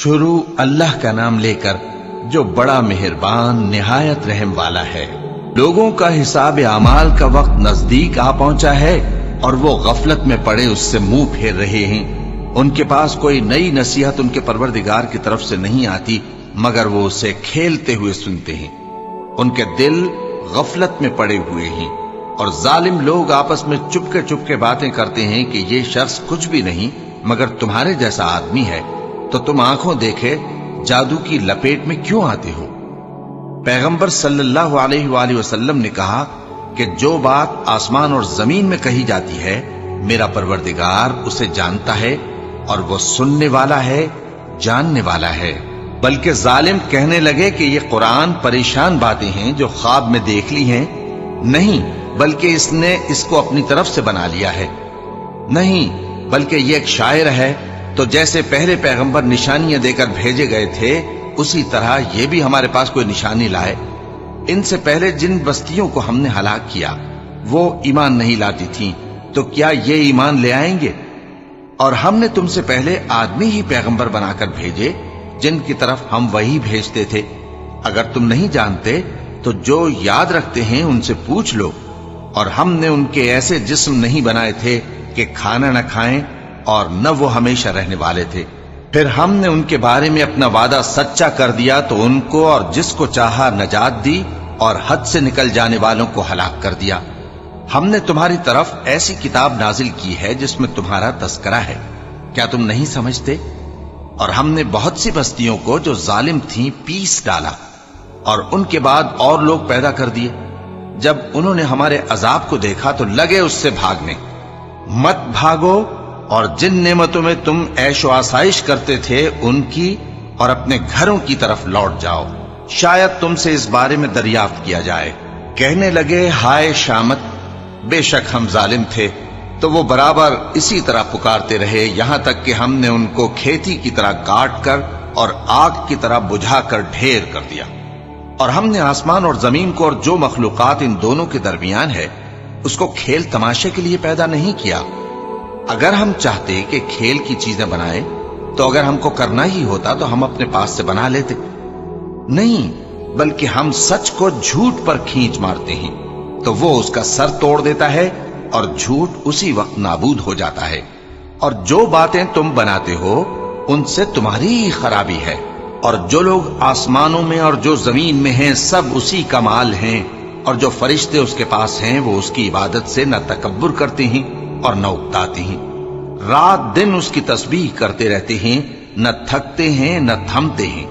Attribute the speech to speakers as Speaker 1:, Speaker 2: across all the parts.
Speaker 1: شروع اللہ کا نام لے کر جو بڑا مہربان نہایت رحم والا ہے۔ لوگوں کا حساب اعمال کا وقت نزدیک آ پہنچا ہے اور وہ غفلت میں پڑے اس سے منہ پھیر رہے ہیں۔ ان کے پاس کوئی نئی نصیحت ان کے پروردگار کی طرف سے نہیں آتی مگر وہ اسے کھیلتے ہوئے سنتے ہیں۔ ان کے دل غفلت میں پڑے ہوئے ہیں اور ظالم لوگ آپس میں چپکے باتیں کرتے ہیں کہ یہ شخص کچھ بھی نہیں مگر تمہارے جیسا آدمی ہے، تو تم آنکھوں دیکھے جادو کی لپیٹ میں کیوں آتے ہو؟ پیغمبر صلی اللہ علیہ وآلہ وسلم نے کہا کہ جو بات آسمان اور زمین میں کہی جاتی ہے میرا پروردگار اسے جانتا ہے اور وہ سننے والا ہے، جاننے والا ہے۔ بلکہ ظالم کہنے لگے کہ یہ قرآن پریشان باتیں ہیں جو خواب میں دیکھ لی ہیں، نہیں بلکہ اس نے اس کو اپنی طرف سے بنا لیا ہے، نہیں بلکہ یہ ایک شاعر ہے۔ تو جیسے پہلے پیغمبر نشانیاں دے کر بھیجے گئے تھے اسی طرح یہ بھی ہمارے پاس کوئی نشانی لائے۔ ان سے پہلے جن بستیوں کو ہم نے ہلاک کیا وہ ایمان نہیں لاتی تھیں، تو کیا یہ ایمان لے آئیں گے؟ اور ہم نے تم سے پہلے آدمی ہی پیغمبر بنا کر بھیجے جن کی طرف ہم وہی بھیجتے تھے۔ اگر تم نہیں جانتے تو جو یاد رکھتے ہیں ان سے پوچھ لو۔ اور ہم نے ان کے ایسے جسم نہیں بنائے تھے کہ کھانا نہ کھائیں اور نہ وہ ہمیشہ رہنے والے تھے۔ پھر ہم نے ان کے بارے میں اپنا وعدہ سچا کر دیا تو ان کو اور جس کو چاہا نجات دی اور حد سے نکل جانے والوں کو ہلاک کر دیا۔ ہم نے تمہاری طرف ایسی کتاب نازل کی ہے جس میں تمہارا تذکرہ ہے، کیا تم نہیں سمجھتے؟ اور ہم نے بہت سی بستیوں کو جو ظالم تھیں پیس ڈالا اور ان کے بعد اور لوگ پیدا کر دیے۔ جب انہوں نے ہمارے عذاب کو دیکھا تو لگے اس سے بھاگنے۔ مت بھاگو اور جن نعمتوں میں تم عیش و آسائش کرتے تھے ان کی اور اپنے گھروں کی طرف لوٹ جاؤ، شاید تم سے اس بارے میں دریافت کیا جائے۔ کہنے لگے ہائے شامت، بے شک ہم ظالم تھے، تو وہ برابر اسی طرح پکارتے رہے یہاں تک کہ ہم نے ان کو کھیتی کی طرح کاٹ کر اور آگ کی طرح بجھا کر ڈھیر کر دیا۔ اور ہم نے آسمان اور زمین کو اور جو مخلوقات ان دونوں کے درمیان ہے اس کو کھیل تماشے کے لیے پیدا نہیں کیا۔ اگر ہم چاہتے کہ کھیل کی چیزیں بنائیں تو اگر ہم کو کرنا ہی ہوتا تو ہم اپنے پاس سے بنا لیتے، نہیں بلکہ ہم سچ کو جھوٹ پر کھینچ مارتے ہیں تو وہ اس کا سر توڑ دیتا ہے اور جھوٹ اسی وقت نابود ہو جاتا ہے۔ اور جو باتیں تم بناتے ہو ان سے تمہاری ہی خرابی ہے، اور جو لوگ آسمانوں میں اور جو زمین میں ہیں سب اسی کا مال ہیں، اور جو فرشتے اس کے پاس ہیں وہ اس کی عبادت سے نہ تکبر کرتے ہیں اور نہ اکتاتے ہیں، رات دن اس کی تسبیح کرتے رہتے ہیں، نہ تھکتے ہیں نہ تھمتے ہیں۔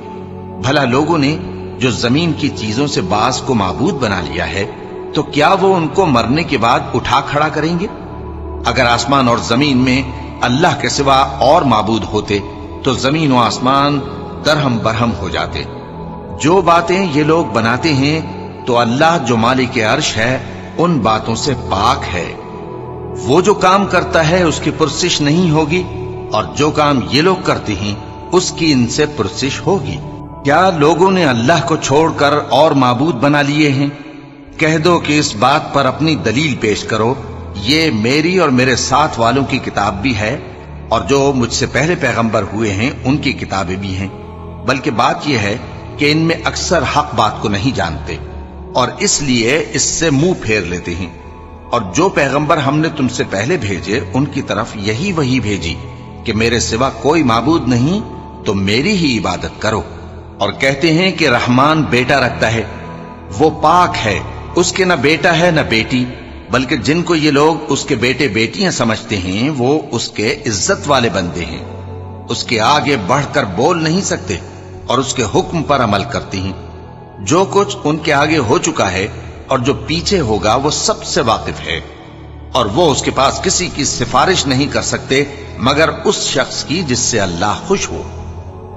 Speaker 1: بھلا لوگوں نے جو زمین کی چیزوں سے بعض کو معبود بنا لیا ہے تو کیا وہ ان کو مرنے کے بعد اٹھا کھڑا کریں گے؟ اگر آسمان اور زمین میں اللہ کے سوا اور معبود ہوتے تو زمین و آسمان درہم برہم ہو جاتے۔ جو باتیں یہ لوگ بناتے ہیں تو اللہ جو مالک عرش ہے ان باتوں سے پاک ہے۔ وہ جو کام کرتا ہے اس کی پرسش نہیں ہوگی، اور جو کام یہ لوگ کرتے ہیں اس کی ان سے پرسش ہوگی۔ کیا لوگوں نے اللہ کو چھوڑ کر اور معبود بنا لیے ہیں؟ کہہ دو کہ اس بات پر اپنی دلیل پیش کرو، یہ میری اور میرے ساتھ والوں کی کتاب بھی ہے اور جو مجھ سے پہلے پیغمبر ہوئے ہیں ان کی کتابیں بھی ہیں۔ بلکہ بات یہ ہے کہ ان میں اکثر حق بات کو نہیں جانتے اور اس لیے اس سے منہ پھیر لیتے ہیں۔ اور جو پیغمبر ہم نے تم سے پہلے بھیجے ان کی طرف یہی وحی بھیجی کہ میرے سوا کوئی معبود نہیں تو میری ہی عبادت کرو، اور کہتے ہیں کہ رحمان بیٹا رکھتا ہے، وہ پاک ہے، اس کے نہ بیٹا ہے نہ بیٹی، بلکہ جن کو یہ لوگ اس کے بیٹے بیٹیاں سمجھتے ہیں وہ اس کے عزت والے بندے ہیں، اس کے آگے بڑھ کر بول نہیں سکتے اور اس کے حکم پر عمل کرتے ہیں۔ جو کچھ ان کے آگے ہو چکا ہے اور جو پیچھے ہوگا وہ سب سے واقف ہے، اور وہ اس کے پاس کسی کی سفارش نہیں کر سکتے مگر اس شخص کی جس سے اللہ خوش ہو،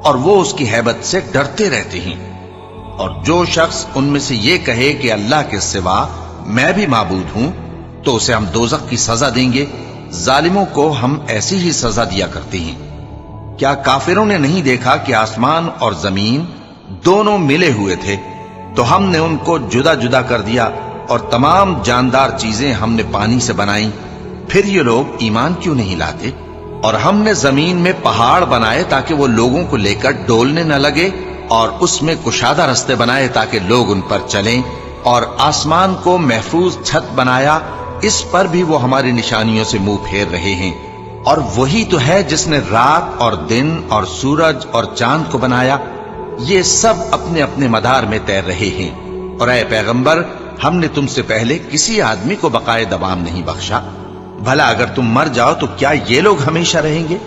Speaker 1: اور وہ اس کی ہیبت سے ڈرتے رہتے ہیں۔ اور جو شخص ان میں سے یہ کہے کہ اللہ کے سوا میں بھی معبود ہوں تو اسے ہم دوزخ کی سزا دیں گے، ظالموں کو ہم ایسی ہی سزا دیا کرتے ہیں۔ کیا کافروں نے نہیں دیکھا کہ آسمان اور زمین دونوں ملے ہوئے تھے تو ہم نے ان کو جدا جدا کر دیا، اور تمام جاندار چیزیں ہم نے پانی سے بنائیں، پھر یہ لوگ ایمان کیوں نہیں لاتے؟ اور ہم نے زمین میں پہاڑ بنائے تاکہ وہ لوگوں کو لے کر ڈولنے نہ لگے، اور اس میں کشادہ رستے بنائے تاکہ لوگ ان پر چلیں، اور آسمان کو محفوظ چھت بنایا، اس پر بھی وہ ہماری نشانیوں سے منہ پھیر رہے ہیں۔ اور وہی تو ہے جس نے رات اور دن اور سورج اور چاند کو بنایا، یہ سب اپنے اپنے مدار میں تیر رہے ہیں۔ اور اے پیغمبر، ہم نے تم سے پہلے کسی آدمی کو بقائے دوام نہیں بخشا، بھلا اگر تم مر جاؤ تو کیا یہ لوگ ہمیشہ رہیں گے؟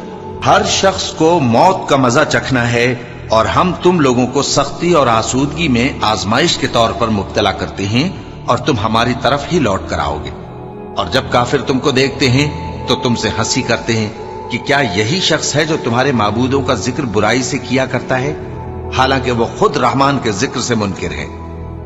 Speaker 1: ہر شخص کو موت کا مزہ چکھنا ہے، اور ہم تم لوگوں کو سختی اور آسودگی میں آزمائش کے طور پر مبتلا کرتے ہیں، اور تم ہماری طرف ہی لوٹ کر آؤ گے۔ اور جب کافر تم کو دیکھتے ہیں تو تم سے ہنسی کرتے ہیں کہ کیا یہی شخص ہے جو تمہارے معبودوں کا ذکر برائی سے کیا کرتا ہے، حالانکہ وہ خود رحمان کے ذکر سے منکر ہے۔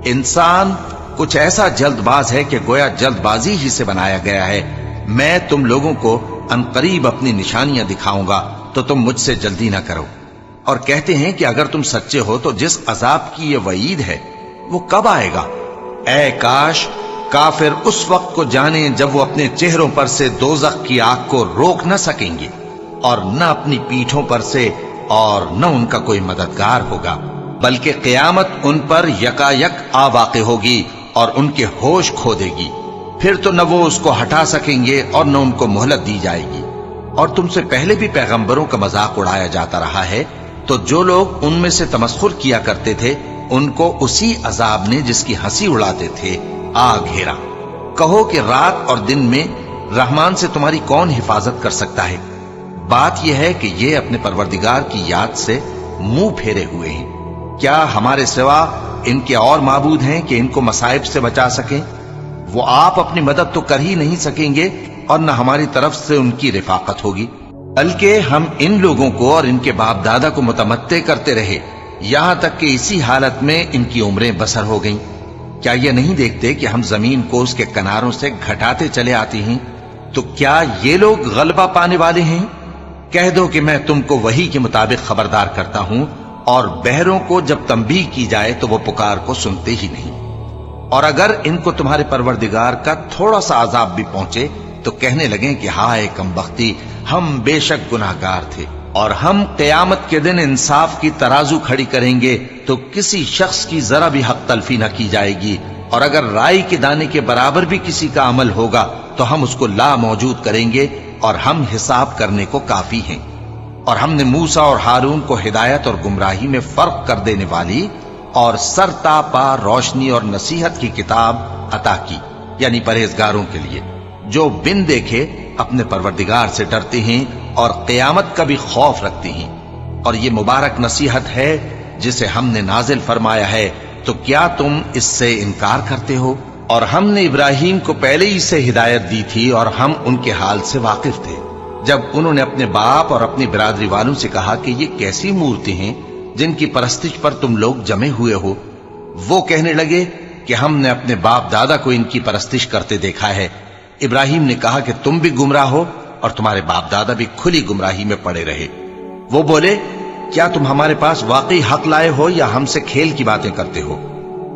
Speaker 1: انسان کچھ ایسا جلد باز ہے کہ گویا جلد بازی ہی سے بنایا گیا ہے۔ میں تم لوگوں کو عنقریب اپنی نشانیاں دکھاؤں گا تو تم مجھ سے جلدی نہ کرو۔ اور کہتے ہیں کہ اگر تم سچے ہو تو جس عذاب کی یہ وعید ہے وہ کب آئے گا؟ اے کاش کافر اس وقت کو جانیں جب وہ اپنے چہروں پر سے دوزخ کی آگ کو روک نہ سکیں گے، اور نہ اپنی پیٹھوں پر سے، اور نہ ان کا کوئی مددگار ہوگا، بلکہ قیامت ان پر یکایک آ واقع ہوگی اور ان کے ہوش کھو دے گی، پھر تو نہ وہ اس کو ہٹا سکیں گے اور نہ ان کو مہلت دی جائے گی۔ اور تم سے پہلے بھی پیغمبروں کا مذاق اڑایا جاتا رہا ہے، تو جو لوگ ان میں سے تمسخر کیا کرتے تھے ان کو اسی عذاب نے جس کی ہنسی اڑاتے تھے آ گھیرا۔ کہو کہ رات اور دن میں رحمان سے تمہاری کون حفاظت کر سکتا ہے؟ بات یہ ہے کہ یہ اپنے پروردگار کی یاد سے منہ پھیرے ہوئے ہیں۔ کیا ہمارے سوا ان کے اور معبود ہیں کہ ان کو مصائب سے بچا سکیں؟ وہ آپ اپنی مدد تو کر ہی نہیں سکیں گے، اور نہ ہماری طرف سے ان کی رفاقت ہوگی، بلکہ ہم ان لوگوں کو اور ان کے باپ دادا کو متمتع کرتے رہے، یہاں تک کہ اسی حالت میں ان کی عمریں بسر ہو گئیں۔ کیا یہ نہیں دیکھتے کہ ہم زمین کو اس کے کناروں سے گھٹاتے چلے آتے ہیں؟ تو کیا یہ لوگ غلبہ پانے والے ہیں؟ کہہ دو کہ میں تم کو وحی کے مطابق خبردار کرتا ہوں، اور بہروں کو جب تنبیہ کی جائے تو وہ پکار کو سنتے ہی نہیں۔ اور اگر ان کو تمہارے پروردگار کا تھوڑا سا عذاب بھی پہنچے تو کہنے لگیں کہ ہائے کم بختی، ہم بے شک گناہگار تھے۔ اور ہم قیامت کے دن انصاف کی ترازو کھڑی کریں گے تو کسی شخص کی ذرا بھی حق تلفی نہ کی جائے گی، اور اگر رائی کے دانے کے برابر بھی کسی کا عمل ہوگا تو ہم اس کو لا موجود کریں گے، اور ہم حساب کرنے کو کافی ہیں۔ اور ہم نے موسیٰ اور ہارون کو ہدایت اور گمراہی میں فرق کر دینے والی اور سر تا پا روشنی اور نصیحت کی کتاب عطا کی، یعنی پرہیزگاروں کے لیے جو بن دیکھے اپنے پروردگار سے ڈرتے ہیں اور قیامت کا بھی خوف رکھتے ہیں۔ اور یہ مبارک نصیحت ہے جسے ہم نے نازل فرمایا ہے، تو کیا تم اس سے انکار کرتے ہو؟ اور ہم نے ابراہیم کو پہلے ہی سے ہدایت دی تھی، اور ہم ان کے حال سے واقف تھے جب انہوں نے اپنے باپ اور اپنی برادری والوں سے کہا کہ یہ کیسی مورتی ہیں جن کی پرستش پر تم لوگ جمے ہوئے ہو۔ وہ کہنے لگے کہ ہم نے اپنے باپ دادا کو ان کی پرستش کرتے دیکھا ہے۔ ابراہیم نے کہا کہ تم بھی گمراہ ہو اور تمہارے باپ دادا بھی کھلی گمراہی میں پڑے رہے۔ وہ بولے کیا تم ہمارے پاس واقعی حق لائے ہو یا ہم سے کھیل کی باتیں کرتے ہو؟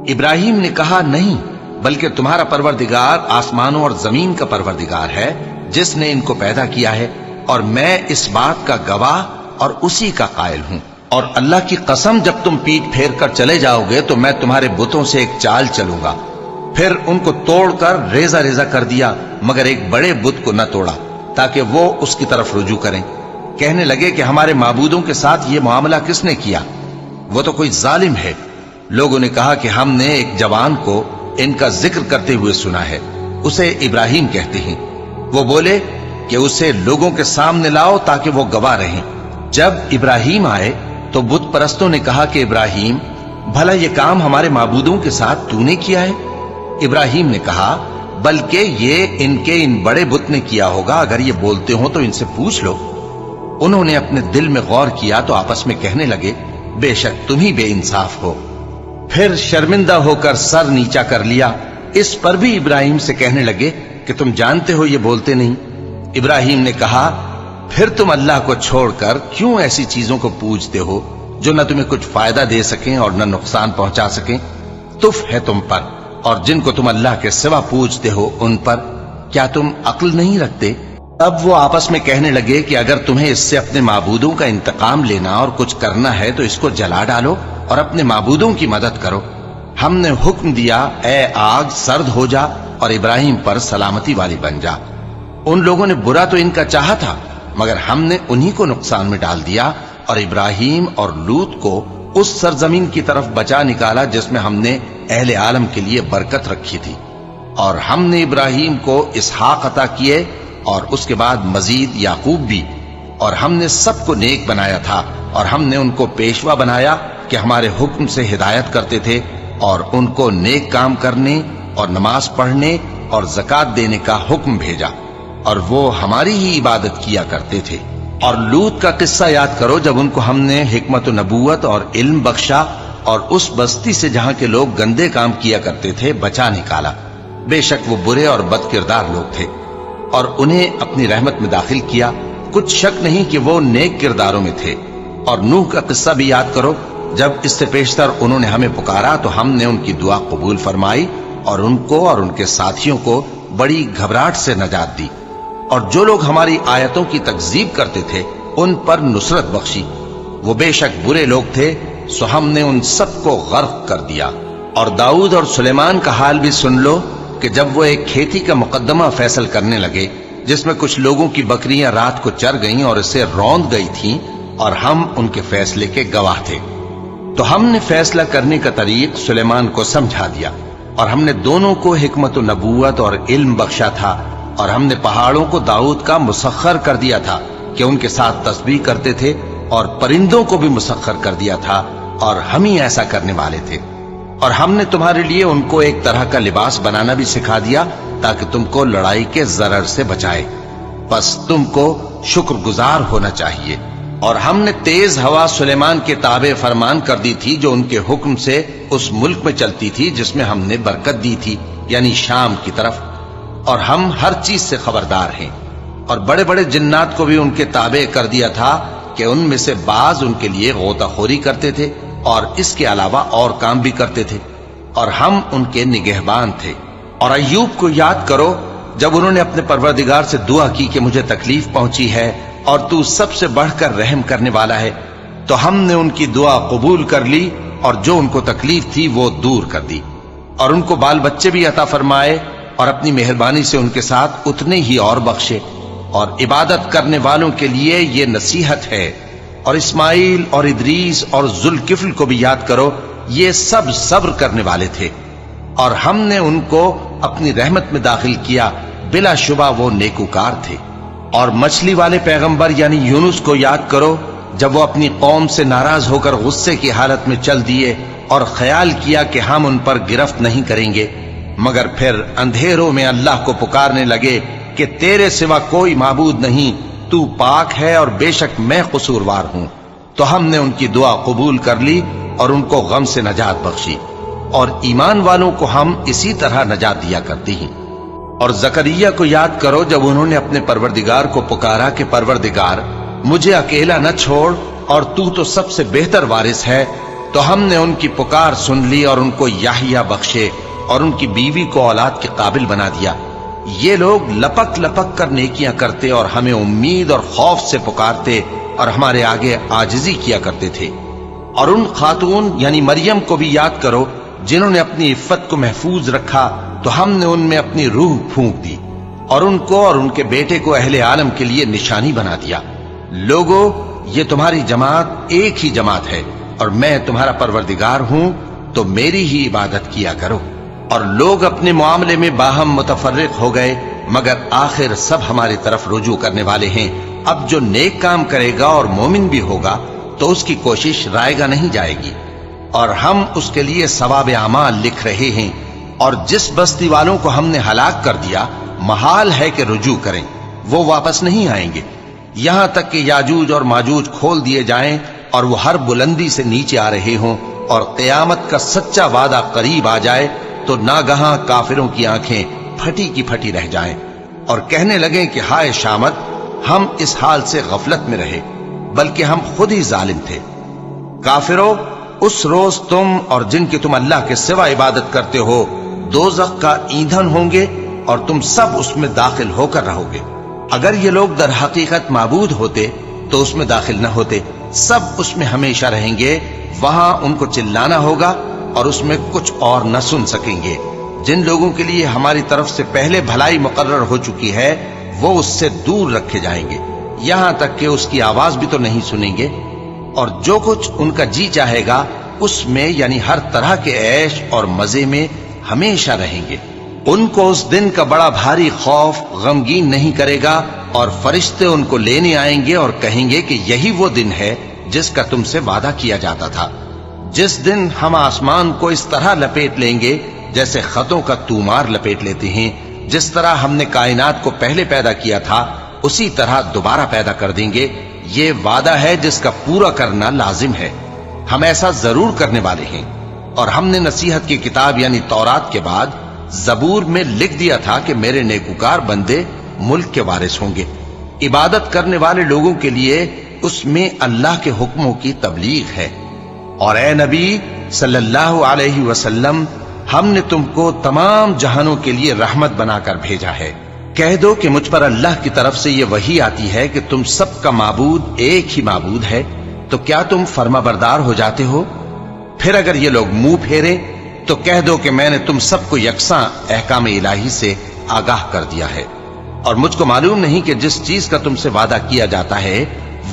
Speaker 1: ابراہیم نے کہا نہیں، بلکہ تمہارا پروردگار آسمانوں اور زمین کا پروردگار ہے جس نے ان کو پیدا کیا ہے، اور میں اس بات کا گواہ اور اسی کا قائل ہوں۔ اور اللہ کی قسم جب تم پیٹ پھیر کر چلے جاؤ گے تو میں تمہارے بتوں سے ایک چال چلوں گا۔ پھر ان کو توڑ کر ریزہ ریزہ کر دیا، مگر ایک بڑے بت کو نہ توڑا تاکہ وہ اس کی طرف رجوع کریں۔ کہنے لگے کہ ہمارے معبودوں کے ساتھ یہ معاملہ کس نے کیا؟ وہ تو کوئی ظالم ہے۔ لوگوں نے کہا کہ ہم نے ایک جوان کو ان کا ذکر کرتے ہوئے سنا ہے، اسے ابراہیم کہتے ہیں۔ وہ بولے کہ اسے لوگوں کے سامنے لاؤ تاکہ وہ گواہ رہیں۔ جب ابراہیم آئے تو بت پرستوں نے کہا کہ ابراہیم، بھلا یہ کام ہمارے معبودوں کے ساتھ تو نے کیا ہے؟ ابراہیم نے کہا بلکہ یہ ان بڑے بت نے کیا ہوگا، اگر یہ بولتے ہوں تو ان سے پوچھ لو۔ انہوں نے اپنے دل میں غور کیا تو آپس میں کہنے لگے بے شک تم ہی بے انصاف ہو۔ پھر شرمندہ ہو کر سر نیچا کر لیا۔ اس پر بھی ابراہیم سے کہنے لگے کہ تم جانتے ہو یہ بولتے نہیں۔ ابراہیم نے کہا پھر تم اللہ کو چھوڑ کر کیوں ایسی چیزوں کو پوجتے ہو جو نہ تمہیں کچھ فائدہ دے سکیں اور نہ نقصان پہنچا سکیں؟ تف ہے تم پر اور جن کو تم اللہ کے سوا پوجتے ہو ان پر، کیا تم عقل نہیں رکھتے؟ اب وہ آپس میں کہنے لگے کہ اگر تمہیں اس سے اپنے معبودوں کا انتقام لینا اور کچھ کرنا ہے تو اس کو جلا ڈالو اور اپنے معبودوں کی مدد کرو۔ ہم نے حکم دیا اے آگ سرد ہو جا اور ابراہیم پر سلامتی والی بن جا۔ ان لوگوں نے برا تو ان کا چاہا تھا، مگر ہم نے انہی کو نقصان میں ڈال دیا اور ابراہیم اور لوط کو اس سرزمین کی طرف بچا نکالا جس میں ہم نے اہل عالم کے لیے برکت رکھی تھی۔ اور ہم نے ابراہیم کو اسحاق عطا کیے اور اس کے بعد مزید یعقوب بھی، اور ہم نے سب کو نیک بنایا تھا، اور ہم نے ان کو پیشوا بنایا کہ ہمارے حکم سے ہدایت کرتے تھے، اور ان کو نیک کام کرنے اور نماز پڑھنے اور زکوٰۃ دینے کا حکم بھیجا، اور وہ ہماری ہی عبادت کیا کرتے تھے۔ اور لوط کا قصہ یاد کرو جب ان کو ہم نے حکمت و نبوت اور علم بخشا اور اس بستی سے جہاں کے لوگ گندے کام کیا کرتے تھے بچا نکالا۔ بے شک وہ برے اور بد کردار لوگ تھے، اور انہیں اپنی رحمت میں داخل کیا، کچھ شک نہیں کہ وہ نیک کرداروں میں تھے۔ اور نوح کا قصہ بھی یاد کرو جب اس سے پیشتر انہوں نے ہمیں پکارا تو ہم نے ان کی دعا قبول فرمائی اور ان کو اور ان کے ساتھیوں کو بڑی گھبراہٹ سے نجات دی، اور جو لوگ ہماری آیتوں کی تکذیب کرتے تھے ان پر نصرت بخشی۔ وہ بے شک برے لوگ تھے، سو ہم نے ان سب کو غرق کر دیا۔ اور داؤد اور سلیمان کا حال بھی سن لو کہ جب وہ ایک کھیتی کا مقدمہ فیصل کرنے لگے جس میں کچھ لوگوں کی بکریاں رات کو چر گئیں اور اسے روند گئی تھیں، اور ہم ان کے فیصلے کے گواہ تھے، تو ہم نے فیصلہ کرنے کا طریق سلیمان کو سمجھا دیا، اور ہم نے دونوں کو حکمت و نبوت اور علم بخشا تھا، اور ہم نے پہاڑوں کو داؤد کا مسخر کر دیا تھا کہ ان کے ساتھ تسبیح کرتے تھے، اور پرندوں کو بھی مسخر کر دیا تھا، اور ہم ہی ایسا کرنے والے تھے۔ اور ہم نے تمہارے لیے ان کو ایک طرح کا لباس بنانا بھی سکھا دیا تاکہ تم کو لڑائی کے ضرر سے بچائے، بس تم کو شکر گزار ہونا چاہیے۔ اور ہم نے تیز ہوا سلیمان کے تابع فرمان کر دی تھی جو ان کے حکم سے اس ملک میں چلتی تھی جس میں ہم نے برکت دی تھی، یعنی شام کی طرف، اور ہم ہر چیز سے خبردار ہیں۔ اور بڑے بڑے جنات کو بھی ان کے تابع کر دیا تھا کہ ان میں سے بعض ان کے لیے غوطہ خوری کرتے تھے اور اس کے علاوہ اور کام بھی کرتے تھے، اور ہم ان کے نگہبان تھے۔ اور ایوب کو یاد کرو جب انہوں نے اپنے پروردگار سے دعا کی کہ مجھے تکلیف پہنچی ہے اور تو سب سے بڑھ کر رحم کرنے والا ہے، تو ہم نے ان کی دعا قبول کر لی اور جو ان کو تکلیف تھی وہ دور کر دی، اور ان کو بال بچے بھی عطا فرمائے، اور اپنی مہربانی سے ان کے ساتھ اتنے ہی اور بخشے۔ اور عبادت کرنے والوں کے لیے یہ نصیحت ہے۔ اور اسماعیل اور ادریس اور ذوالکفل کو بھی یاد کرو، یہ سب صبر کرنے والے تھے، اور ہم نے ان کو اپنی رحمت میں داخل کیا، بلا شبہ وہ نیکوکار تھے۔ اور مچھلی والے پیغمبر یعنی یونس کو یاد کرو جب وہ اپنی قوم سے ناراض ہو کر غصے کی حالت میں چل دیے اور خیال کیا کہ ہم ان پر گرفت نہیں کریں گے، مگر پھر اندھیروں میں اللہ کو پکارنے لگے کہ تیرے سوا کوئی معبود نہیں، تو پاک ہے اور بے شک میں قصوروار ہوں، تو ہم نے ان کی دعا قبول کر لی اور ان کو غم سے نجات بخشی، اور ایمان والوں کو ہم اسی طرح نجات دیا کرتی ہیں۔ اور زکریا کو یاد کرو جب انہوں نے اپنے پروردگار کو پکارا کہ پروردگار مجھے اکیلا نہ چھوڑ اور تو سب سے بہتر وارث ہے، تو ہم نے ان کی پکار سن لی اور ان کو یحییٰ بخشے اور ان کی بیوی کو اولاد کے قابل بنا دیا۔ یہ لوگ لپک لپک کر نیکیاں کرتے اور ہمیں امید اور خوف سے پکارتے اور ہمارے آگے عاجزی کیا کرتے تھے۔ اور ان خاتون یعنی مریم کو بھی یاد کرو جنہوں نے اپنی عفت کو محفوظ رکھا، تو ہم نے ان میں اپنی روح پھونک دی اور ان کو اور ان کے بیٹے کو اہل عالم کے لیے نشانی بنا دیا۔ لوگو، یہ تمہاری جماعت ایک ہی جماعت ہے اور میں تمہارا پروردگار ہوں، تو میری ہی عبادت کیا کرو۔ اور لوگ اپنے معاملے میں باہم متفرق ہو گئے، مگر آخر سب ہماری طرف رجوع کرنے والے ہیں۔ اب جو نیک کام کرے گا اور مومن بھی ہوگا تو اس کی کوشش رائے گا نہیں جائے گی، اور ہم اس کے لیے ثواب اعمال لکھ رہے ہیں۔ اور جس بستی والوں کو ہم نے ہلاک کر دیا، محال ہے کہ رجوع کریں، وہ واپس نہیں آئیں گے، یہاں تک کہ یاجوج اور ماجوج کھول دیے جائیں اور وہ ہر بلندی سے نیچے آ رہے ہوں، اور قیامت کا سچا وعدہ قریب آ جائے تو ناگہاں کافروں کی آنکھیں پھٹی کی پھٹی رہ جائیں اور کہنے لگیں کہ ہائے شامت، ہم اس حال سے غفلت میں رہے، بلکہ ہم خود ہی ظالم تھے۔ کافروں، اس روز تم اور جن کی تم اللہ کے سوا عبادت کرتے ہو دوزخ کا ایندھن ہوں گے، اور تم سب اس میں داخل ہو کر رہو گے۔ اگر یہ لوگ در حقیقت معبود ہوتے تو اس میں داخل نہ ہوتے، سب اس میں ہمیشہ رہیں گے، وہاں ان کو چلانا ہوگا اور اس میں کچھ اور نہ سن سکیں گے۔ جن لوگوں کے لیے ہماری طرف سے پہلے بھلائی مقرر ہو چکی ہے وہ اس سے دور رکھے جائیں گے، یہاں تک کہ اس کی آواز بھی تو نہیں سنیں گے، اور جو کچھ ان کا جی چاہے گا اس میں یعنی ہر طرح کے عیش اور مزے میں ہمیشہ رہیں گے۔ ان کو اس دن کا بڑا بھاری خوف غمگین نہیں کرے گا، اور فرشتے ان کو لینے آئیں گے اور کہیں گے کہ یہی وہ دن ہے جس کا تم سے وعدہ کیا جاتا تھا، جس دن ہم آسمان کو اس طرح لپیٹ لیں گے جیسے خطوں کا تومار لپیٹ لیتے ہیں، جس طرح ہم نے کائنات کو پہلے پیدا کیا تھا اسی طرح دوبارہ پیدا کر دیں گے۔ یہ وعدہ ہے جس کا پورا کرنا لازم ہے، ہم ایسا ضرور کرنے والے ہیں۔ اور ہم نے نصیحت کی کتاب یعنی تورات کے بعد زبور میں لکھ دیا تھا کہ میرے نیکوکار بندے ملک کے وارث ہوں گے۔ عبادت کرنے والے لوگوں کے لیے اس میں اللہ کے حکموں کی تبلیغ ہے۔ اور اے نبی صلی اللہ علیہ وسلم، ہم نے تم کو تمام جہانوں کے لیے رحمت بنا کر بھیجا ہے۔ کہہ دو کہ مجھ پر اللہ کی طرف سے یہ وحی آتی ہے کہ تم سب کا معبود ایک ہی معبود ہے، تو کیا تم فرما بردار ہو جاتے ہو؟ پھر اگر یہ لوگ منہ پھیرے تو کہہ دو کہ میں نے تم سب کو یکساں احکام الہی سے آگاہ کر دیا ہے، اور مجھ کو معلوم نہیں کہ جس چیز کا تم سے وعدہ کیا جاتا ہے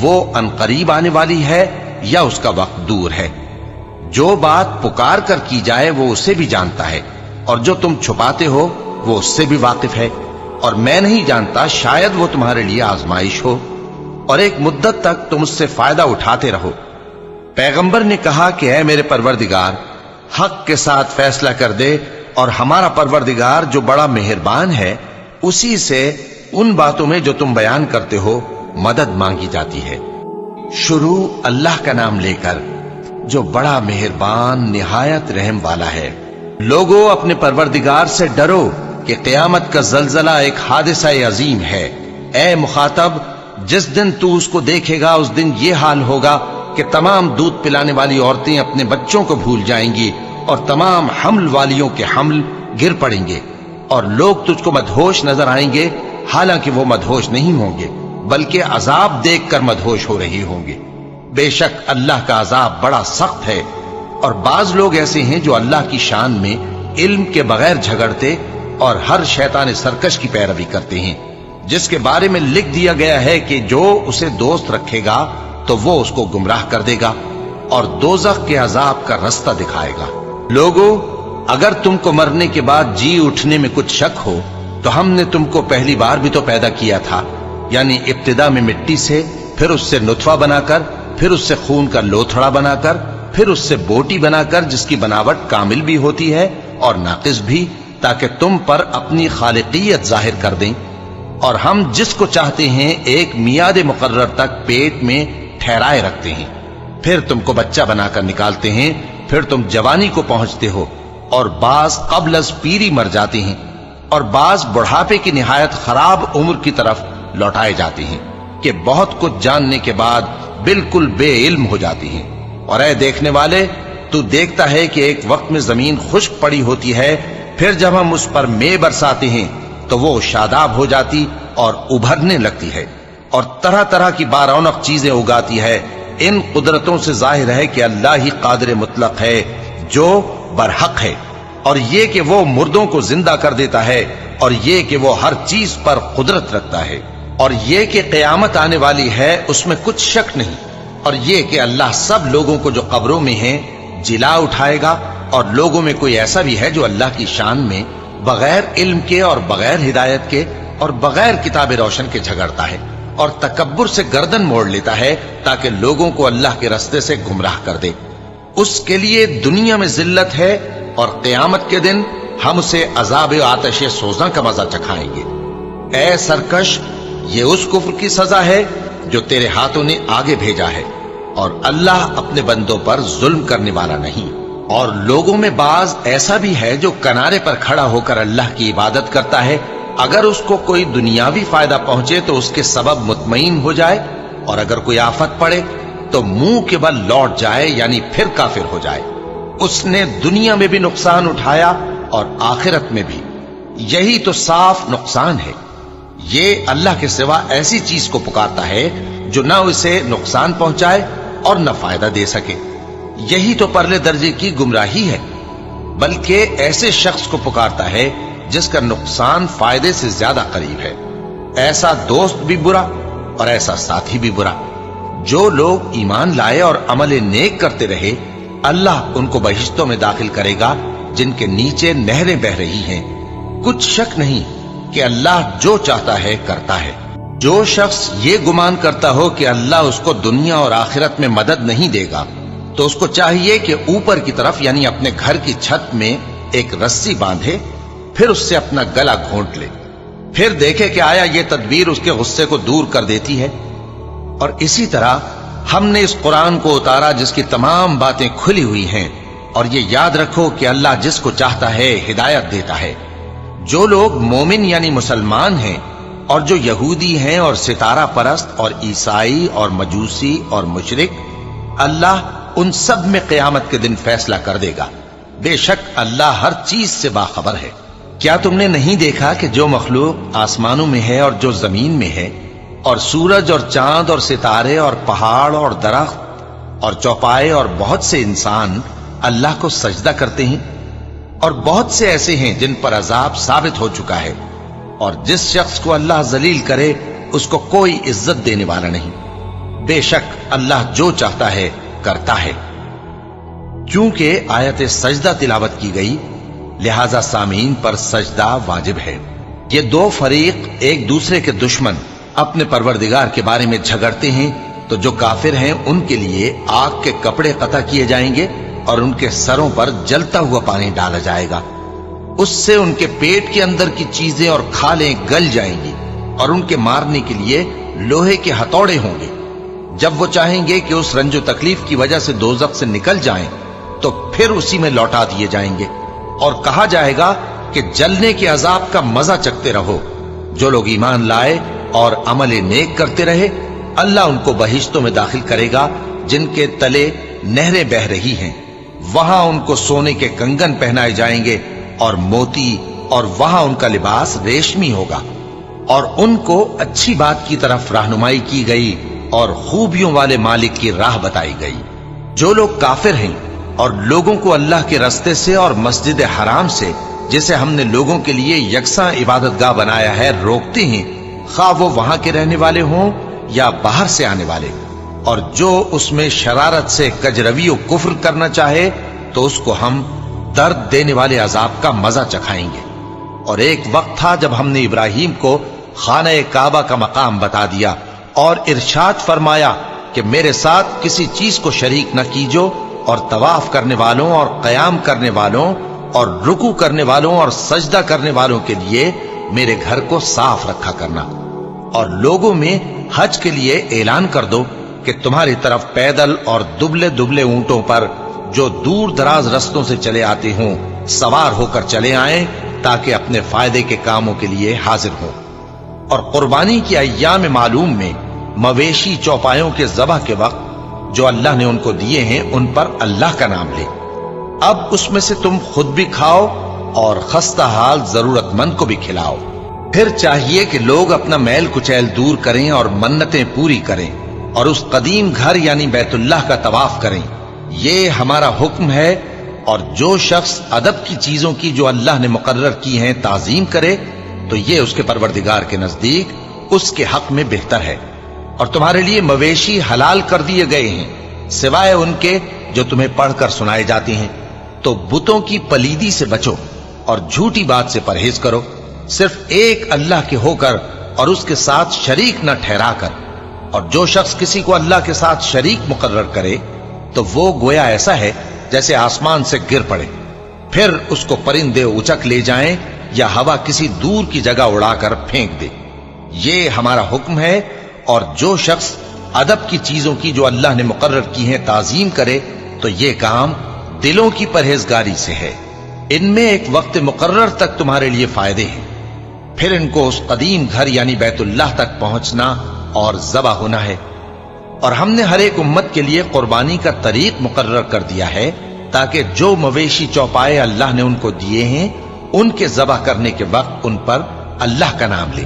Speaker 1: وہ عنقریب آنے والی ہے یا اس کا وقت دور ہے۔ جو بات پکار کر کی جائے وہ اسے بھی جانتا ہے، اور جو تم چھپاتے ہو وہ اس سے بھی واقف ہے، اور میں نہیں جانتا شاید وہ تمہارے لیے آزمائش ہو، اور ایک مدت تک تم اس سے فائدہ اٹھاتے رہو۔ پیغمبر نے کہا کہ اے میرے پروردگار، حق کے ساتھ فیصلہ کر دے، اور ہمارا پروردگار جو بڑا مہربان ہے اسی سے ان باتوں میں جو تم بیان کرتے ہو مدد مانگی جاتی ہے۔ شروع اللہ کا نام لے کر جو بڑا مہربان نہایت رحم والا ہے۔ لوگوں اپنے پروردگار سے ڈرو کہ قیامت کا زلزلہ ایک حادثہ عظیم ہے۔ اے مخاطب، جس دن تو اس کو دیکھے گا اس دن یہ حال ہوگا کہ تمام دودھ پلانے والی عورتیں اپنے بچوں کو بھول جائیں گی، اور تمام حمل والیوں کے حمل گر پڑیں گے، اور لوگ تجھ کو مدہوش نظر آئیں گے، حالانکہ وہ مدہوش نہیں ہوں گے بلکہ عذاب دیکھ کر مدہوش ہو رہے ہوں گے۔ بے شک اللہ کا عذاب بڑا سخت ہے۔ اور بعض لوگ ایسے ہیں جو اللہ کی شان میں علم کے بغیر جھگڑتے اور ہر شیطان سرکش کی پیروی کرتے ہیں، جس کے بارے میں لکھ دیا گیا ہے کہ جو اسے دوست رکھے گا تو وہ اس کو گمراہ کر دے گا اور دوزخ کے عذاب کا رستہ دکھائے گا۔ لوگوں، اگر تم کو مرنے کے بعد جی اٹھنے میں کچھ شک ہو تو ہم نے تم کو پہلی بار بھی تو پیدا کیا تھا، یعنی ابتدا میں مٹی سے، پھر اس سے نطفہ بنا کر، پھر اس سے خون کا لوتھڑا بنا کر، پھر اس سے بوٹی بنا کر جس کی بناوٹ کامل بھی ہوتی ہے اور ناقص بھی، تاکہ تم پر اپنی خالقیت ظاہر کر دیں۔ اور ہم جس کو چاہتے ہیں ایک میعاد مقرر تک پیٹ میں ٹھہرائے رکھتے ہیں، پھر تم کو بچہ بنا کر نکالتے ہیں، پھر تم جوانی کو پہنچتے ہو، اور بعض قبل از پیری مر جاتے ہیں، اور بعض بڑھاپے کی نہایت خراب عمر کی طرف لوٹائے جاتے ہیں کہ بہت کچھ جاننے کے بعد بالکل بے علم ہو جاتی ہیں۔ اور اے دیکھنے والے، تو دیکھتا ہے کہ ایک وقت میں زمین خشک پڑی ہوتی ہے، پھر جب ہم اس پر مے برساتے ہیں تو وہ شاداب ہو جاتی اور ابھرنے لگتی ہے، اور طرح طرح کی بارونق چیزیں اگاتی ہے۔ ان قدرتوں سے ظاہر ہے کہ اللہ ہی قادر مطلق ہے جو برحق ہے، اور یہ کہ وہ مردوں کو زندہ کر دیتا ہے، اور یہ کہ وہ ہر چیز پر قدرت رکھتا ہے، اور یہ کہ قیامت آنے والی ہے اس میں کچھ شک نہیں، اور یہ کہ اللہ سب لوگوں کو جو قبروں میں ہیں جلا اٹھائے گا۔ اور لوگوں میں کوئی ایسا بھی ہے جو اللہ کی شان میں بغیر علم کے اور بغیر ہدایت کے اور بغیر کتاب روشن کے جھگڑتا ہے اور تکبر سے گردن موڑ لیتا ہے تاکہ لوگوں کو اللہ کے رستے سے گمراہ کر دے۔ اس کے لیے دنیا میں ذلت ہے، اور قیامت کے دن ہم اسے عذاب آتش سوزاں کا مزہ چکھائیں گے۔ اے سرکش، یہ اس کفر کی سزا ہے جو تیرے ہاتھوں نے آگے بھیجا ہے، اور اللہ اپنے بندوں پر ظلم کرنے والا نہیں۔ اور لوگوں میں بعض ایسا بھی ہے جو کنارے پر کھڑا ہو کر اللہ کی عبادت کرتا ہے، اگر اس کو کوئی دنیاوی فائدہ پہنچے تو اس کے سبب مطمئن ہو جائے، اور اگر کوئی آفت پڑے تو منہ کے بل لوٹ جائے، یعنی پھر کافر ہو جائے۔ اس نے دنیا میں بھی نقصان اٹھایا اور آخرت میں بھی، یہی تو صاف نقصان ہے۔ یہ اللہ کے سوا ایسی چیز کو پکارتا ہے جو نہ اسے نقصان پہنچائے اور نہ فائدہ دے سکے۔ یہی تو پرلے درجے کی گمراہی ہے۔ بلکہ ایسے شخص کو پکارتا ہے جس کا نقصان فائدے سے زیادہ قریب ہے۔ ایسا دوست بھی برا اور ایسا ساتھی بھی برا۔ جو لوگ ایمان لائے اور عمل نیک کرتے رہے، اللہ ان کو بہشتوں میں داخل کرے گا جن کے نیچے نہریں بہ رہی ہیں۔ کچھ شک نہیں کہ اللہ جو چاہتا ہے کرتا ہے۔ جو شخص یہ گمان کرتا ہو کہ اللہ اس کو دنیا اور آخرت میں مدد نہیں دے گا، تو اس کو چاہیے کہ اوپر کی طرف یعنی اپنے گھر کی چھت میں ایک رسی باندھے، پھر اس سے اپنا گلا گھونٹ لے، پھر دیکھے کہ آیا یہ تدبیر اس کے غصے کو دور کر دیتی ہے۔ اور اسی طرح ہم نے اس قرآن کو اتارا جس کی تمام باتیں کھلی ہوئی ہیں، اور یہ یاد رکھو کہ اللہ جس کو چاہتا ہے ہدایت دیتا ہے۔ جو لوگ مومن یعنی مسلمان ہیں اور جو یہودی ہیں اور ستارہ پرست اور عیسائی اور مجوسی اور مشرک، اللہ ان سب میں قیامت کے دن فیصلہ کر دے گا۔ بے شک اللہ ہر چیز سے باخبر ہے۔ کیا تم نے نہیں دیکھا کہ جو مخلوق آسمانوں میں ہے اور جو زمین میں ہے، اور سورج اور چاند اور ستارے اور پہاڑ اور درخت اور چوپائے اور بہت سے انسان اللہ کو سجدہ کرتے ہیں، اور بہت سے ایسے ہیں جن پر عذاب ثابت ہو چکا ہے، اور جس شخص کو اللہ ذلیل کرے اس کو کوئی عزت دینے والا نہیں۔ بے شک اللہ جو چاہتا ہے کرتا ہے۔ چونکہ آیت سجدہ تلاوت کی گئی، لہذا سامعین پر سجدہ واجب ہے۔ یہ دو فریق ایک دوسرے کے دشمن اپنے پروردگار کے بارے میں جھگڑتے ہیں، تو جو کافر ہیں ان کے لیے آگ کے کپڑے قطع کیے جائیں گے اور ان کے سروں پر جلتا ہوا پانی ڈالا جائے گا۔ اس سے ان کے پیٹ کے اندر کی چیزیں اور کھالیں گل جائیں گی، اور ان کے مارنے کے لیے لوہے کے ہتھوڑے ہوں گے۔ جب وہ چاہیں گے کہ اس رنج و تکلیف کی وجہ سے دوزخ سے نکل جائیں تو پھر اسی میں لوٹا دیے جائیں گے، اور کہا جائے گا کہ جلنے کے عذاب کا مزہ چکھتے رہو۔ جو لوگ ایمان لائے اور عمل نیک کرتے رہے، اللہ ان کو بہشتوں میں داخل کرے گا جن کے تلے نہریں بہ رہی ہیں۔ وہاں ان کو سونے کے کنگن پہنائے جائیں گے اور موتی، اور وہاں ان کا لباس ریشمی ہوگا، اور ان کو اچھی بات کی طرف رہنمائی کی گئی اور خوبیوں والے مالک کی راہ بتائی گئی۔ جو لوگ کافر ہیں اور لوگوں کو اللہ کے رستے سے اور مسجد حرام سے، جسے ہم نے لوگوں کے لیے یکساں عبادت گاہ بنایا ہے، روکتے ہیں، خواہ وہ وہاں کے رہنے والے ہوں یا باہر سے آنے والے، اور جو اس میں شرارت سے کجروی و کفر کرنا چاہے تو اس کو ہم درد دینے والے عذاب کا مزہ چکھائیں گے۔ اور ایک وقت تھا جب ہم نے ابراہیم کو خانہ کعبہ کا مقام بتا دیا اور ارشاد فرمایا کہ میرے ساتھ کسی چیز کو شریک نہ کیجو، اور طواف کرنے والوں اور قیام کرنے والوں اور رکوع کرنے والوں اور سجدہ کرنے والوں کے لیے میرے گھر کو صاف رکھا کرنا۔ اور لوگوں میں حج کے لیے اعلان کر دو کہ تمہاری طرف پیدل اور دبلے دبلے اونٹوں پر جو دور دراز رستوں سے چلے آتے ہوں سوار ہو کر چلے آئیں، تاکہ اپنے فائدے کے کاموں کے لیے حاضر ہوں۔ اور قربانی کی ایام معلوم میں مویشی چوپایوں کے ذبح کے وقت جو اللہ نے ان کو دیے ہیں ان پر اللہ کا نام لے۔ اب اس میں سے تم خود بھی کھاؤ اور خستہ حال ضرورت مند کو بھی کھلاؤ۔ پھر چاہیے کہ لوگ اپنا میل کچیل دور کریں اور منتیں پوری کریں، اور اس قدیم گھر یعنی بیت اللہ کا طواف کریں۔ یہ ہمارا حکم ہے، اور جو شخص ادب کی چیزوں کی جو اللہ نے مقرر کی ہیں تعظیم کرے تو یہ اس کے پروردگار کے نزدیک اس کے حق میں بہتر ہے۔ اور تمہارے لیے مویشی حلال کر دیے گئے ہیں سوائے ان کے جو تمہیں پڑھ کر سنائے جاتے ہیں۔ تو بتوں کی پلیدی سے بچو اور جھوٹی بات سے پرہیز کرو، صرف ایک اللہ کے ہو کر اور اس کے ساتھ شریک نہ ٹھہرا کر۔ اور جو شخص کسی کو اللہ کے ساتھ شریک مقرر کرے تو وہ گویا ایسا ہے جیسے آسمان سے گر پڑے، پھر اس کو پرندے اچک لے جائیں یا ہوا کسی دور کی جگہ اڑا کر پھینک دے۔ یہ ہمارا حکم ہے، اور جو شخص ادب کی چیزوں کی جو اللہ نے مقرر کی ہیں تعظیم کرے تو یہ کام دلوں کی پرہیزگاری سے ہے۔ ان میں ایک وقت مقرر تک تمہارے لیے فائدے ہیں، پھر ان کو اس قدیم گھر یعنی بیت اللہ تک پہنچنا اور ذبح ہونا ہے۔ اور ہم نے ہر ایک امت کے لیے قربانی کا طریق مقرر کر دیا ہے، تاکہ جو مویشی چوپائے اللہ نے ان کو دیے ہیں ان کے ذبح کرنے کے وقت ان پر اللہ کا نام لے۔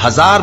Speaker 1: 1000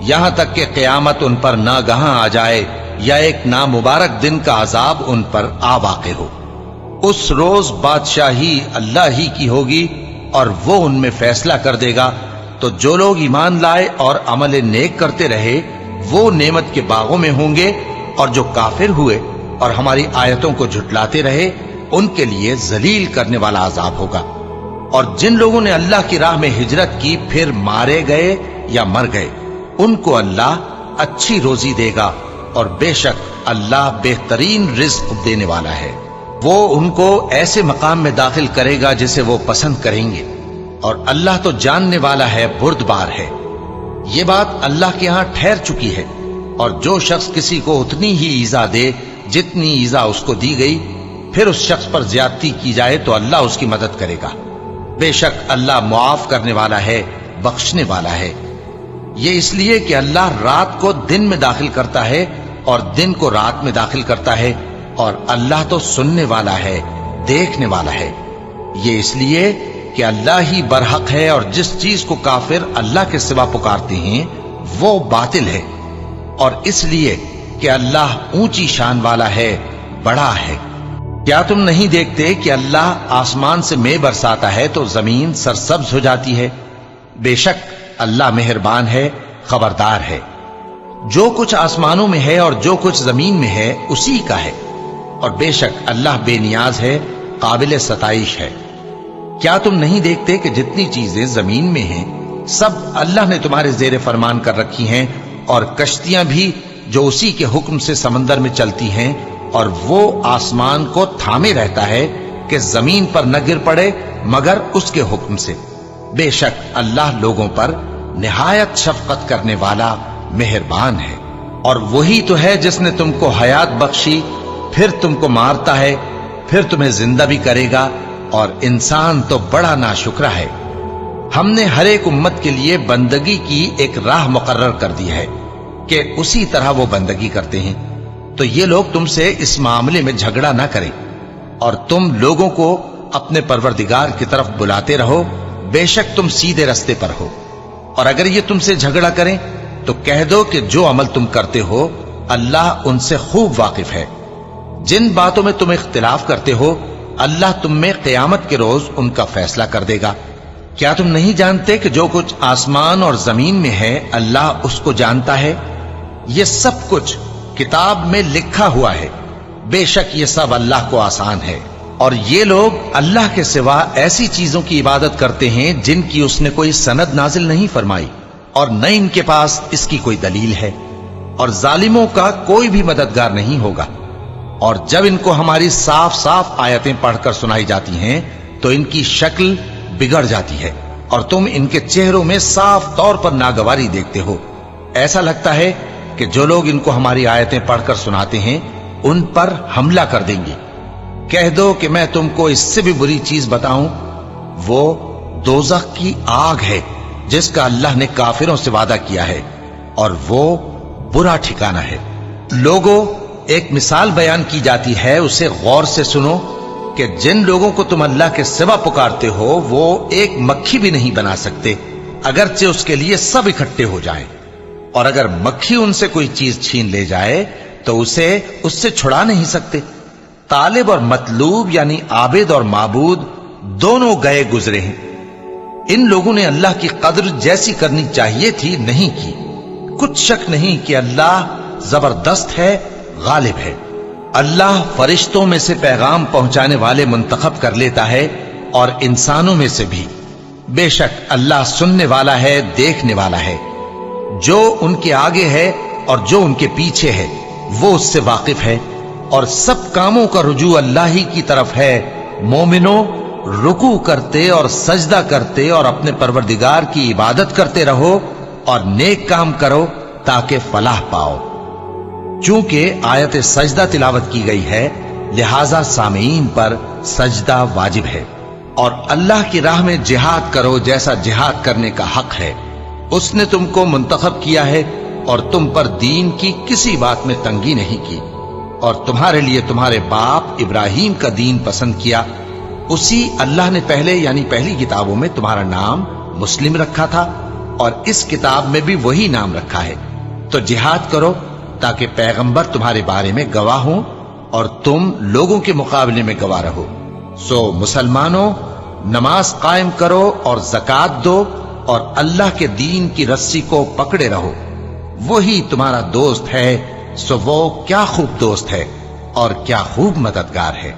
Speaker 1: یہاں تک کہ قیامت ان پر ناگہاں آ جائے یا ایک نامبارک دن کا عذاب ان پر آ واقع ہو۔ اس روز بادشاہی اللہ ہی کی ہوگی اور وہ ان میں فیصلہ کر دے گا، تو جو لوگ ایمان لائے اور عمل نیک کرتے رہے وہ نعمت کے باغوں میں ہوں گے، اور جو کافر ہوئے اور ہماری آیتوں کو جھٹلاتے رہے ان کے لیے ذلیل کرنے والا عذاب ہوگا۔ اور جن لوگوں نے اللہ کی راہ میں ہجرت کی پھر مارے گئے یا مر گئے، ان کو اللہ اچھی روزی دے گا، اور بے شک اللہ بہترین رزق دینے والا ہے۔ وہ ان کو ایسے مقام میں داخل کرے گا جسے وہ پسند کریں گے، اور اللہ تو جاننے والا ہے، بردبار ہے۔ یہ بات اللہ کے ہاں ٹھہر چکی ہے، اور جو شخص کسی کو اتنی ہی ایذا دے جتنی ایذا اس کو دی گئی، پھر اس شخص پر زیادتی کی جائے تو اللہ اس کی مدد کرے گا۔ بے شک اللہ معاف کرنے والا ہے، بخشنے والا ہے۔ یہ اس لیے کہ اللہ رات کو دن میں داخل کرتا ہے اور دن کو رات میں داخل کرتا ہے، اور اللہ تو سننے والا ہے، دیکھنے والا ہے۔ یہ اس لیے کہ اللہ ہی برحق ہے، اور جس چیز کو کافر اللہ کے سوا پکارتے ہیں وہ باطل ہے، اور اس لیے کہ اللہ اونچی شان والا ہے، بڑا ہے۔ کیا تم نہیں دیکھتے کہ اللہ آسمان سے مے برساتا ہے تو زمین سرسبز ہو جاتی ہے؟ بے شک اللہ مہربان ہے، خبردار ہے۔ جو کچھ آسمانوں میں ہے اور جو کچھ زمین میں ہے اسی کا ہے، اور بے شک اللہ بے نیاز ہے، قابل ستائش ہے۔ کیا تم نہیں دیکھتے کہ جتنی چیزیں زمین میں ہیں سب اللہ نے تمہارے زیر فرمان کر رکھی ہیں، اور کشتیاں بھی جو اسی کے حکم سے سمندر میں چلتی ہیں، اور وہ آسمان کو تھامے رہتا ہے کہ زمین پر نہ گر پڑے مگر اس کے حکم سے۔ بے شک اللہ لوگوں پر نہایت شفقت کرنے والا مہربان ہے۔ اور وہی تو ہے جس نے تم کو حیات بخشی، پھر تم کو مارتا ہے، پھر تمہیں زندہ بھی کرے گا، اور انسان تو بڑا ناشکرا ہے۔ ہم نے ہر ایک امت کے لیے بندگی کی ایک راہ مقرر کر دی ہے کہ اسی طرح وہ بندگی کرتے ہیں، تو یہ لوگ تم سے اس معاملے میں جھگڑا نہ کریں، اور تم لوگوں کو اپنے پروردگار کی طرف بلاتے رہو، بے شک تم سیدھے رستے پر ہو۔ اور اگر یہ تم سے جھگڑا کریں تو کہہ دو کہ جو عمل تم کرتے ہو اللہ ان سے خوب واقف ہے۔ جن باتوں میں تم اختلاف کرتے ہو اللہ تم میں قیامت کے روز ان کا فیصلہ کر دے گا۔ کیا تم نہیں جانتے کہ جو کچھ آسمان اور زمین میں ہے اللہ اس کو جانتا ہے؟ یہ سب کچھ کتاب میں لکھا ہوا ہے، بے شک یہ سب اللہ کو آسان ہے۔ اور یہ لوگ اللہ کے سوا ایسی چیزوں کی عبادت کرتے ہیں جن کی اس نے کوئی سند نازل نہیں فرمائی، اور نہ ان کے پاس اس کی کوئی دلیل ہے، اور ظالموں کا کوئی بھی مددگار نہیں ہوگا۔ اور جب ان کو ہماری صاف صاف آیتیں پڑھ کر سنائی جاتی ہیں تو ان کی شکل بگڑ جاتی ہے، اور تم ان کے چہروں میں صاف طور پر ناگواری دیکھتے ہو۔ ایسا لگتا ہے کہ جو لوگ ان کو ہماری آیتیں پڑھ کر سناتے ہیں ان پر حملہ کر دیں گے۔ کہہ دو کہ میں تم کو اس سے بھی بری چیز بتاؤں، وہ دوزخ کی آگ ہے جس کا اللہ نے کافروں سے وعدہ کیا ہے، اور وہ برا ٹھکانہ ہے۔ لوگوں، ایک مثال بیان کی جاتی ہے، اسے غور سے سنو کہ جن لوگوں کو تم اللہ کے سوا پکارتے ہو وہ ایک مکھی بھی نہیں بنا سکتے، اگرچہ اس کے لیے سب اکٹھے ہو جائیں۔ اور اگر مکھی ان سے کوئی چیز چھین لے جائے تو اسے اس سے چھڑا نہیں سکتے۔ طالب اور مطلوب یعنی عابد اور معبود دونوں گئے گزرے ہیں۔ ان لوگوں نے اللہ کی قدر جیسی کرنی چاہیے تھی نہیں کی۔ کچھ شک نہیں کہ اللہ زبردست ہے، غالب ہے۔ اللہ فرشتوں میں سے پیغام پہنچانے والے منتخب کر لیتا ہے اور انسانوں میں سے بھی۔ بے شک اللہ سننے والا ہے، دیکھنے والا ہے۔ جو ان کے آگے ہے اور جو ان کے پیچھے ہے وہ اس سے واقف ہے، اور سب کاموں کا رجوع اللہ ہی کی طرف ہے۔ مومنوں، رکوع کرتے اور سجدہ کرتے اور اپنے پروردگار کی عبادت کرتے رہو اور نیک کام کرو تاکہ فلاح پاؤ۔ چونکہ آیت سجدہ تلاوت کی گئی ہے لہذا سامعین پر سجدہ واجب ہے۔ اور اللہ کی راہ میں جہاد کرو جیسا جہاد کرنے کا حق ہے۔ اس نے تم کو منتخب کیا ہے اور تم پر دین کی کسی بات میں تنگی نہیں کی، اور تمہارے لیے تمہارے باپ ابراہیم کا دین پسند کیا۔ اسی اللہ نے پہلے یعنی پہلی کتابوں میں تمہارا نام مسلم رکھا تھا، اور اس کتاب میں بھی وہی نام رکھا ہے۔ تو جہاد کرو تاکہ پیغمبر تمہارے بارے میں گواہ ہوں اور تم لوگوں کے مقابلے میں گواہ رہو۔ سو مسلمانوں، نماز قائم کرو اور زکات دو اور اللہ کے دین کی رسی کو پکڑے رہو، وہی تمہارا دوست ہے۔ سو وہ کیا خوب دوست ہے اور کیا خوب مددگار ہے۔